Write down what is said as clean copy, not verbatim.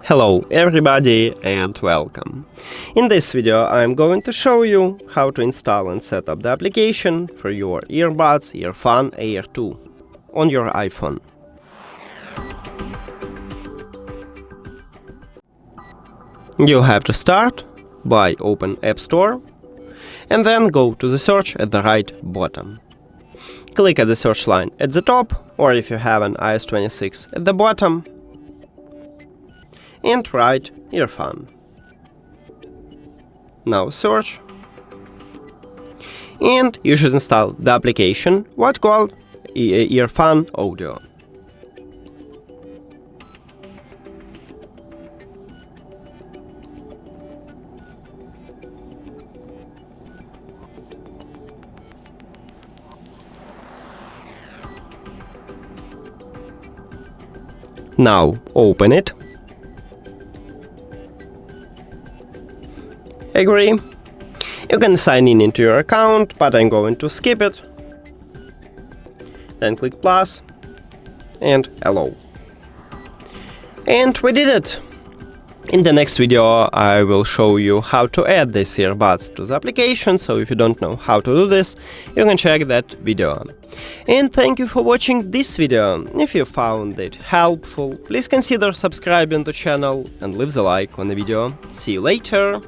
Hello everybody and welcome. In this video I'm going to show you how to install and set up the application for your earbuds EARFUN Air 2 on your iPhone. You have to start by open App Store and then go to the search at the right bottom. Click at the search line at the top, or if you have an iOS 26 at the bottom, and write EARFUN. Now search, and you should install the application what called EARFUN Audio. Now open it. Agree. You can sign in into your account, but I'm going to skip it. Then click plus and allow. And we did it! In the next video I will show you how to add these earbuds to the application, so if you don't know how to do this, you can check that video. And thank you for watching this video. If you found it helpful, please consider subscribing to the channel and leave the like on the video. See you later!